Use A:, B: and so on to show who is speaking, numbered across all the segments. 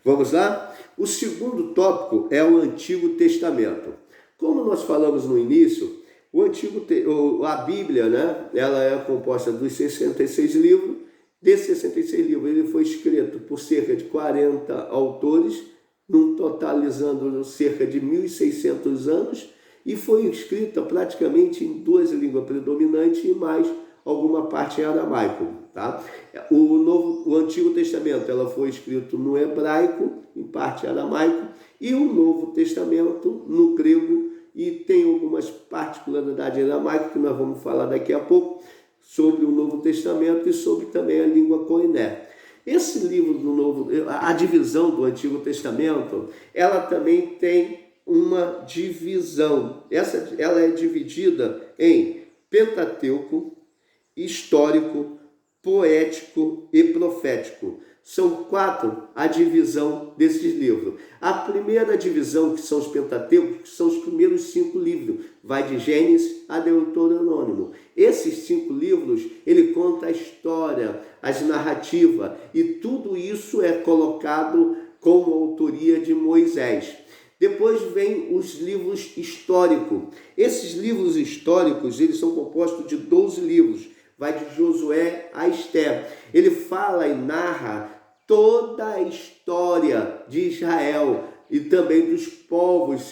A: Vamos lá? O segundo tópico é o Antigo Testamento. Como nós falamos no início, a Bíblia, né, ela é composta dos 66 livros. Desses 66 livros, ele foi escrito por cerca de 40 autores, totalizando cerca de 1.600 anos, e foi escrita praticamente em duas línguas predominantes e mais alguma parte em aramaico. Tá? O Antigo Testamento ela foi escrito no hebraico, em parte aramaico, e o Novo Testamento no grego, e tem algumas particularidades em aramaico que nós vamos falar daqui a pouco, sobre o Novo Testamento e sobre também a língua koiné. Esse livro do Novo, a divisão do Antigo Testamento, ela também tem uma divisão. Ela é dividida em Pentateuco, histórico, poético e profético. São 4 a divisão desses livros. A primeira divisão, que são os Pentateucos, que são os primeiros 5 livros, vai de Gênesis a Deuteronômio. Esses 5 livros, ele conta a história, as narrativas, e tudo isso é colocado como autoria de Moisés. Depois vem os livros históricos. Esses livros históricos, eles são compostos de 12 livros. Vai de Josué a Esther. Ele fala e narra toda a história de Israel e também dos povos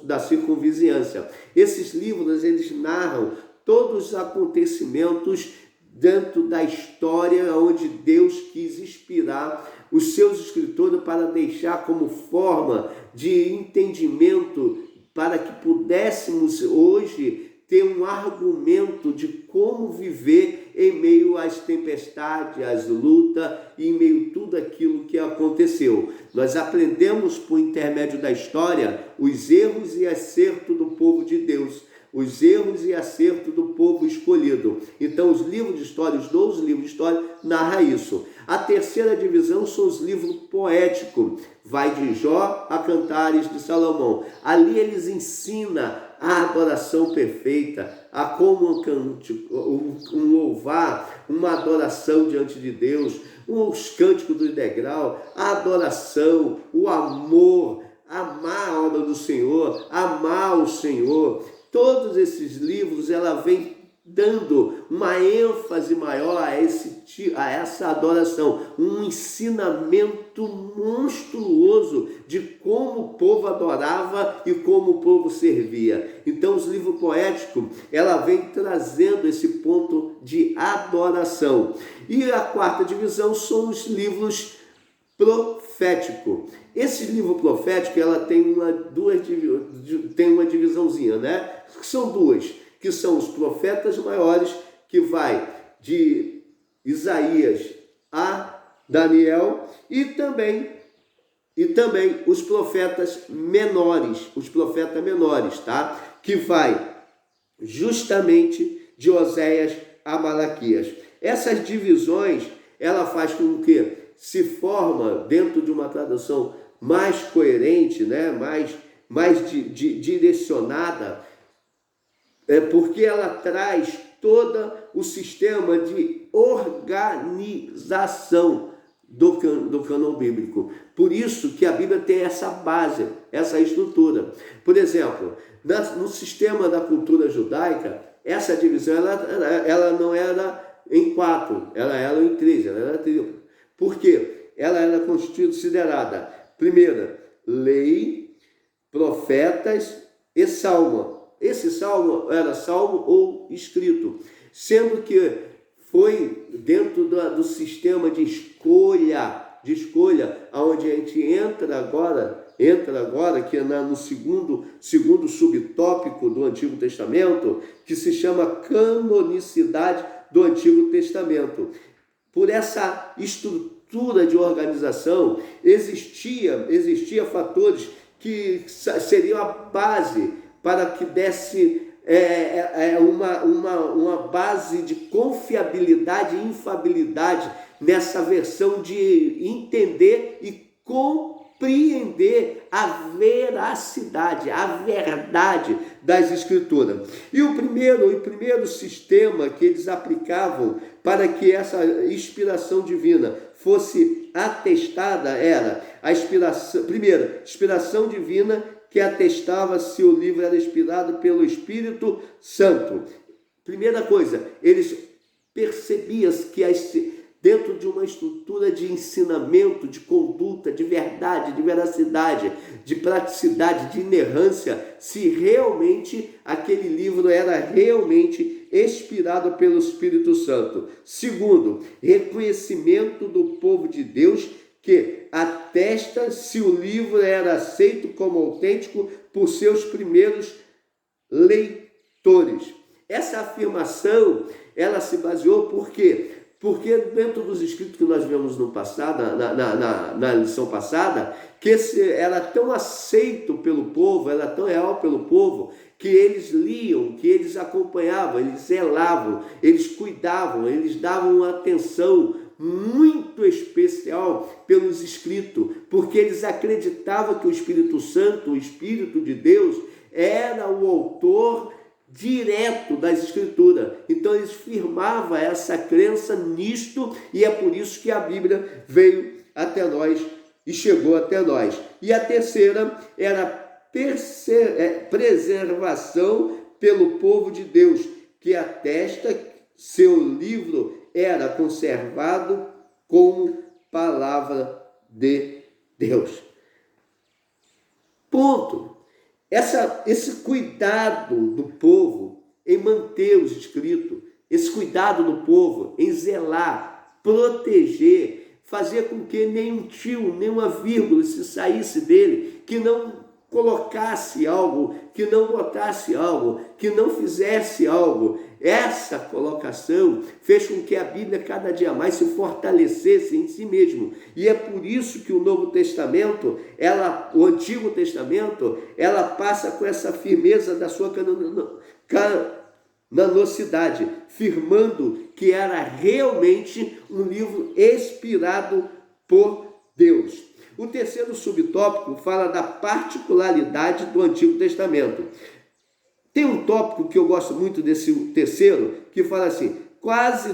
A: da circunvizinhança. Esses livros, eles narram todos os acontecimentos dentro da história onde Deus quis inspirar os seus escritores para deixar como forma de entendimento para que pudéssemos hoje ter um argumento de como viver em meio às tempestades, às lutas e em meio a tudo aquilo que aconteceu. Nós aprendemos por intermédio da história os erros e acertos do povo de Deus, os erros e acertos do povo escolhido. Então, os livros de história, os 12 livros de história, narram isso. A terceira divisão são os livros poéticos. Vai de Jó a Cantares de Salomão. Ali eles ensinam a adoração perfeita, a como um louvar, uma adoração diante de Deus, os cânticos do degrau, a adoração, o amor, amar a obra do Senhor, amar o Senhor. Todos esses livros, ela vem dando uma ênfase maior a essa adoração, um ensinamento monstruoso de como o povo adorava e como o povo servia. Então, os livros poéticos, ela vem trazendo esse ponto de adoração. E a quarta divisão são os livros proféticos. Esse livro profético, ela tem uma divisãozinha, né? São duas, que são os profetas maiores, que vai de Isaías a Daniel, e também os profetas menores, tá? Que vai justamente de Oséias a Malaquias. Essas divisões, ela faz com que se forma dentro de uma tradução mais coerente, né? mais direcionada, porque ela traz todo o sistema de organização do cânon bíblico. Por isso que a Bíblia tem essa base, essa estrutura. Por exemplo, no sistema da cultura judaica, essa divisão ela não era em 4, ela era em 3, ela era tripla. Por quê? Ela era considerada, primeira, lei, profetas e salmo. Esse salmo era salmo ou escrito, sendo que foi dentro do sistema de escolha, onde a gente entra agora, que é no segundo subtópico do Antigo Testamento, que se chama canonicidade do Antigo Testamento. Por essa estrutura de organização, existia fatores que seriam a base para que desse uma base de confiabilidade e infabilidade nessa versão de entender e compreender a veracidade, a verdade das Escrituras. E o primeiro sistema que eles aplicavam para que essa inspiração divina fosse atestada era a inspiração divina que atestava se o livro era inspirado pelo Espírito Santo. Primeira coisa, eles percebiam que dentro de uma estrutura de ensinamento, de conduta, de verdade, de veracidade, de praticidade, de inerrância, se realmente aquele livro era realmente inspirado pelo Espírito Santo. Segundo, reconhecimento do povo de Deus que atesta se o livro era aceito como autêntico por seus primeiros leitores. Essa afirmação, ela se baseou por quê? Porque dentro dos escritos que nós vemos no passado, na lição passada, que era tão aceito pelo povo, era tão real pelo povo, que eles liam, que eles acompanhavam, eles zelavam, eles cuidavam, eles davam uma atenção muito especial pelos escritos, porque eles acreditavam que o Espírito Santo, o Espírito de Deus, era o autor direto das Escrituras. Então eles firmavam essa crença nisto, e é por isso que a Bíblia veio até nós e chegou até nós. E a terceira era preservação pelo povo de Deus, que atesta que seu livro era conservado como palavra de Deus. Ponto. Esse cuidado do povo em manter os escritos, esse cuidado do povo em zelar, proteger, fazer com que nenhum tio, nenhuma vírgula se saísse dele, que não colocasse algo, que não botasse algo, que não fizesse algo. Essa colocação fez com que a Bíblia cada dia mais se fortalecesse em si mesmo. E é por isso que o Novo Testamento, o Antigo Testamento, ela passa com essa firmeza da sua canonicidade, firmando que era realmente um livro inspirado por Deus. O terceiro subtópico fala da particularidade do Antigo Testamento. Tem um tópico que eu gosto muito desse terceiro, que fala assim: quase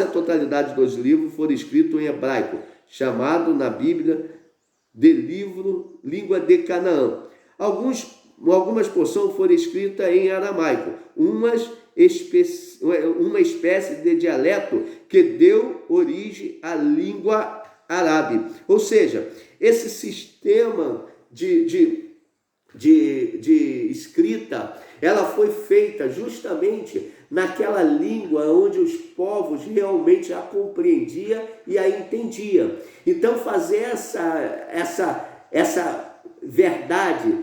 A: a totalidade dos livros foram escritos em hebraico, chamado na Bíblia de livro língua de Canaã. Algumas porções foram escritas em aramaico, uma espécie de dialeto que deu origem à língua árabe. Ou seja, esse sistema de escrita, ela foi feita justamente naquela língua onde os povos realmente a compreendiam e a entendiam. Então, fazer essa verdade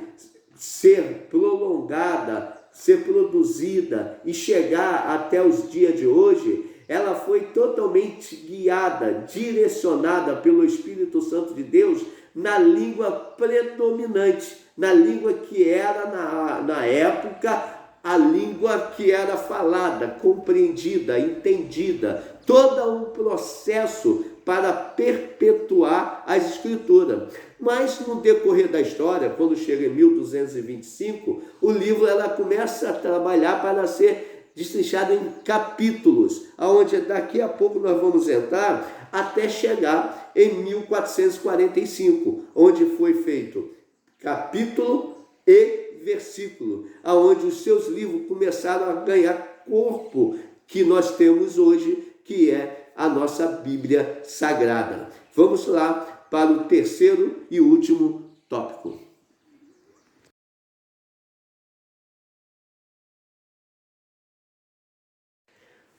A: ser prolongada, ser produzida e chegar até os dias de hoje, ela foi totalmente guiada, direcionada pelo Espírito Santo de Deus na língua predominante, na língua que era na época, a língua que era falada, compreendida, entendida, todo um processo para perpetuar as Escrituras. Mas no decorrer da história, quando chega em 1225, o livro ela começa a trabalhar para ser destrinchado em capítulos, aonde daqui a pouco nós vamos entrar até chegar em 1445, onde foi feito capítulo e versículo, aonde os seus livros começaram a ganhar corpo que nós temos hoje, que é a nossa Bíblia Sagrada. Vamos lá para o terceiro e último tópico.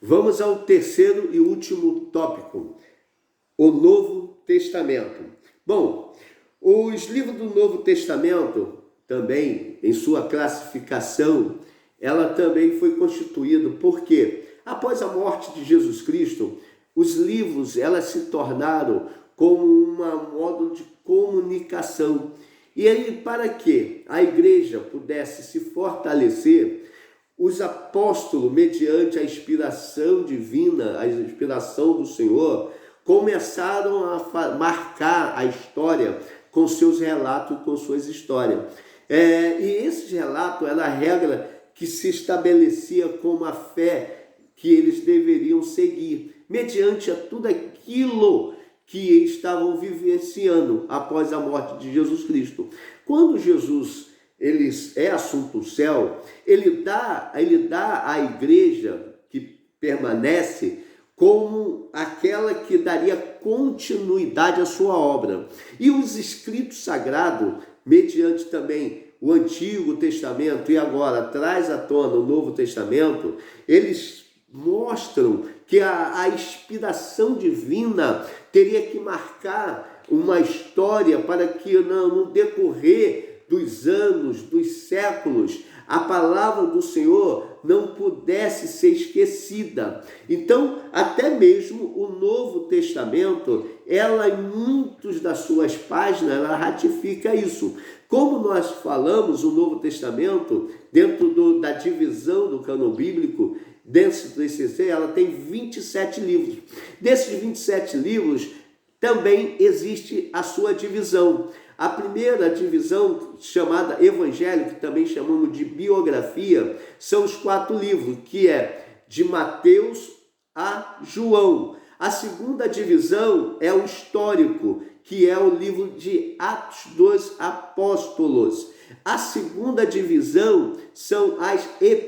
A: Vamos ao terceiro e último tópico, o Novo Testamento. Bom, os livros do Novo Testamento, também, em sua classificação, ela também foi constituída porque, após a morte de Jesus Cristo, os livros elas se tornaram como um modo de comunicação. E aí, para que a igreja pudesse se fortalecer, os apóstolos, mediante a inspiração divina, a inspiração do Senhor, começaram a marcar a história com seus relatos, com suas histórias. E esses relatos era a regra que se estabelecia como a fé que eles deveriam seguir, mediante a tudo aquilo que estavam vivenciando após a morte de Jesus Cristo. Quando Jesus é assunto ao céu, ele dá à igreja que permanece como aquela que daria continuidade à sua obra. E os escritos sagrados, mediante também o Antigo Testamento e agora traz à tona o Novo Testamento, eles mostram que a inspiração divina teria que marcar uma história para que no decorrer dos anos, dos séculos, a palavra do Senhor não pudesse ser esquecida. Então, até mesmo o Novo Testamento, ela em muitas das suas páginas, ela ratifica isso. Como nós falamos, o Novo Testamento, dentro da divisão do cânon bíblico, dentro do ICC, ela tem 27 livros. Desses 27 livros, também existe a sua divisão. A primeira divisão, chamada Evangelho, que também chamamos de biografia, são os 4 livros, que é de Mateus a João. A segunda divisão é o histórico, que é o livro de Atos dos Apóstolos. A segunda divisão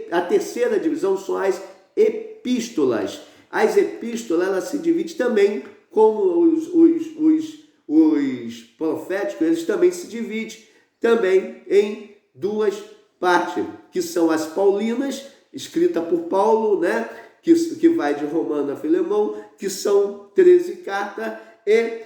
A: a terceira divisão são as epístolas. As epístolas, ela se divide também como os proféticos, eles também se dividem também em 2 partes, que são as paulinas, escrita por Paulo, né? que vai de Romano a Filemão, que são 13 cartas, e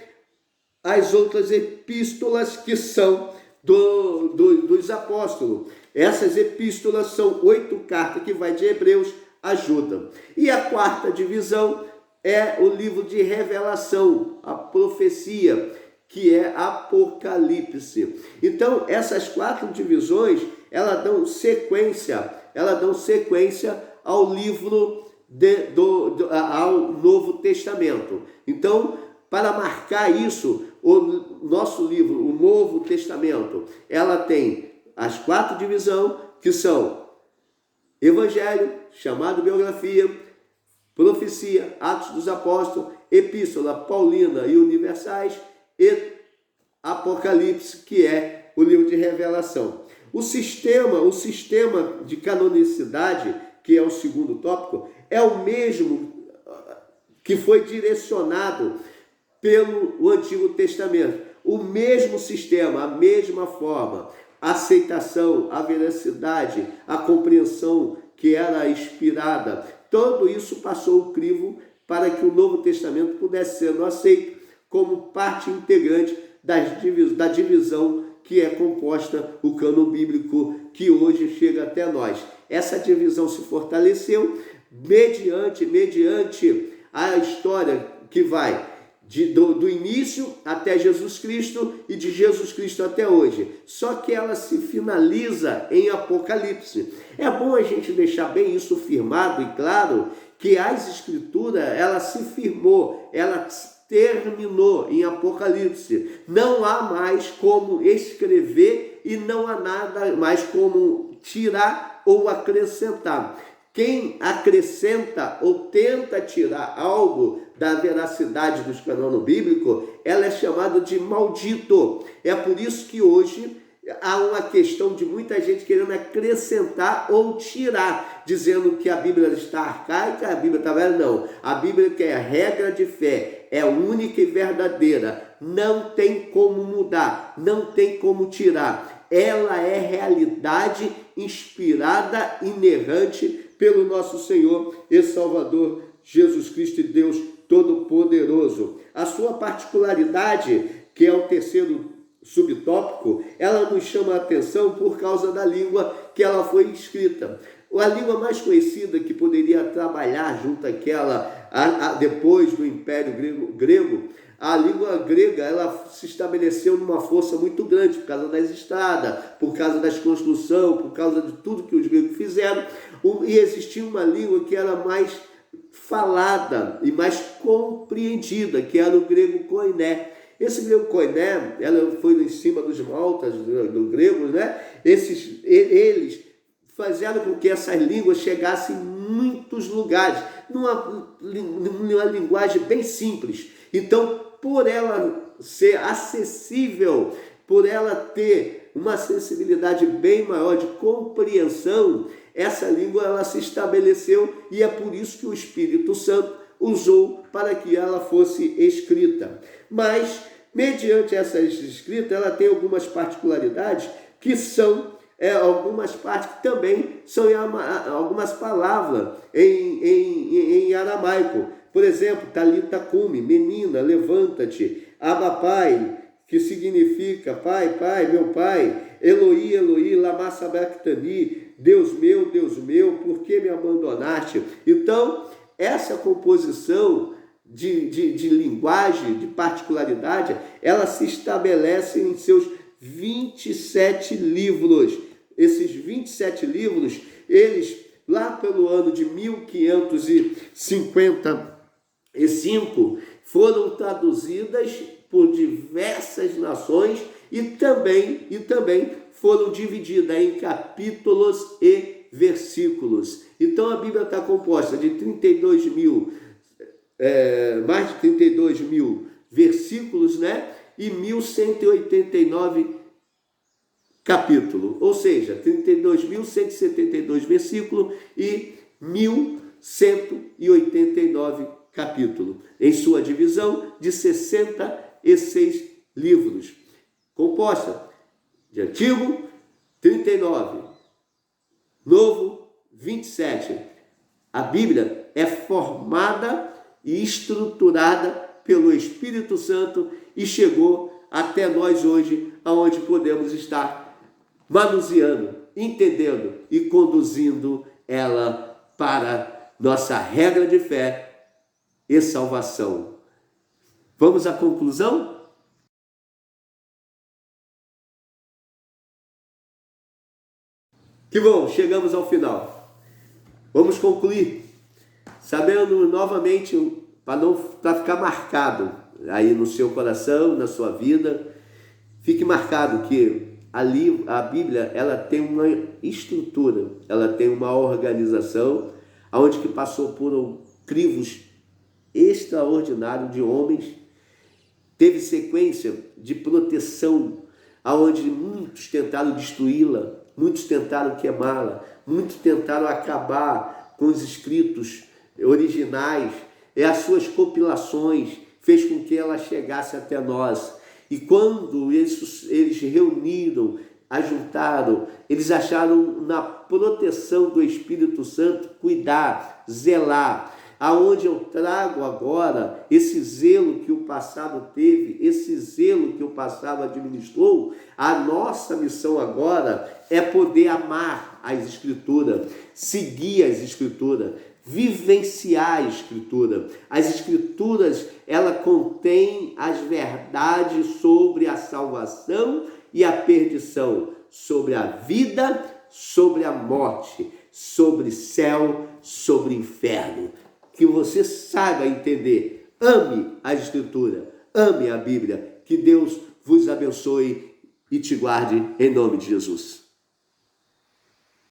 A: as outras epístolas que são dos apóstolos. Essas epístolas são 8 cartas que vai de Hebreus a Judas. E a quarta divisão é o livro de Revelação, a profecia, que é Apocalipse. Então, essas 4 divisões, elas dão sequência ao livro ao Novo Testamento. Então, para marcar isso, o nosso livro, o Novo Testamento, ela tem as 4 divisões, que são Evangelho, chamado biografia, profecia, Atos dos Apóstolos, epístola paulina e universais, e Apocalipse, que é o livro de Revelação. O sistema de canonicidade, que é o segundo tópico, é o mesmo que foi direcionado pelo Antigo Testamento. O mesmo sistema, a mesma forma, a aceitação, a veracidade, a compreensão que era inspirada, tudo isso passou o crivo para que o Novo Testamento pudesse ser aceito como parte integrante da divisão que é composta o cânon bíblico que hoje chega até nós. Essa divisão se fortaleceu mediante a história que vai do início até Jesus Cristo e de Jesus Cristo até hoje. Só que ela se finaliza em Apocalipse. É bom a gente deixar bem isso firmado e claro, que as Escrituras, ela se firmou, ela terminou em Apocalipse. Não há mais como escrever e não há nada mais como tirar ou acrescentar. Quem acrescenta ou tenta tirar algo da veracidade dos cânones bíblicos, ela é chamada de maldito. É por isso que hoje há uma questão de muita gente querendo acrescentar ou tirar, dizendo que a Bíblia está arcaica, a Bíblia está velha. Não, a Bíblia que é a regra de fé, é única e verdadeira, não tem como mudar, não tem como tirar. Ela é realidade inspirada, inerrante pelo nosso Senhor e Salvador Jesus Cristo e Deus Todo-Poderoso. A sua particularidade, que é o terceiro subtópico, ela nos chama a atenção por causa da língua que ela foi escrita. A língua mais conhecida que poderia trabalhar junto àquela, depois do Império Grego, a língua grega, ela se estabeleceu numa força muito grande por causa das estradas, por causa das construções, por causa de tudo que os gregos fizeram. E existia uma língua que era mais falada e mais compreendida, que era o grego koiné. Esse grego koiné, ela foi em cima dos maltas, do grego, né? Eles fizeram com que essas línguas chegassem em muitos lugares, numa linguagem bem simples. Então, por ela ser acessível, por ela ter uma sensibilidade bem maior de compreensão, essa língua ela se estabeleceu e é por isso que o Espírito Santo usou para que ela fosse escrita. Mas, mediante essa escrita, ela tem algumas particularidades que são algumas partes que também são algumas palavras em aramaico. Por exemplo, Talita Cumi, menina, levanta-te. Abapai, que significa pai, pai, meu pai. Eloi, Eloi, lama sabachthani, Deus meu, por que me abandonaste? Então, essa composição de linguagem, de particularidade, ela se estabelece em seus 27 livros. Esses 27 livros, eles, lá pelo ano de 1555, foram traduzidas por diversas nações e também foram divididas em capítulos e versículos. Então a Bíblia está composta de mais de 32 mil versículos, né? E 1189 capítulos, ou seja, 32.172 versículos e 1189 capítulos, em sua divisão de 66 livros, composta de Antigo, 39, Novo, 27. A Bíblia é formada e estruturada pelo Espírito Santo e chegou até nós hoje, aonde podemos estar manuseando, entendendo e conduzindo ela para nossa regra de fé e salvação. Vamos à conclusão? Que bom, chegamos ao final. Vamos concluir, sabendo novamente, para ficar marcado aí no seu coração, na sua vida, fique marcado que a Bíblia, ela tem uma estrutura, ela tem uma organização, onde que passou por crivos extraordinários de homens, teve sequência de proteção, aonde muitos tentaram destruí-la, muitos tentaram queimá-la, muitos tentaram acabar com os escritos originais, e as suas compilações fez com que ela chegasse até nós. E quando eles reuniram, ajuntaram, eles acharam na proteção do Espírito Santo cuidar, zelar. Aonde eu trago agora esse zelo que o passado teve, esse zelo que o passado administrou, a nossa missão agora é poder amar as Escrituras, seguir as Escrituras, vivenciar a Escritura. As Escrituras, ela contém as verdades sobre a salvação e a perdição, sobre a vida, sobre a morte, sobre céu, sobre inferno. Que você saiba entender, ame a Escritura, ame a Bíblia, que Deus vos abençoe e te guarde em nome de Jesus.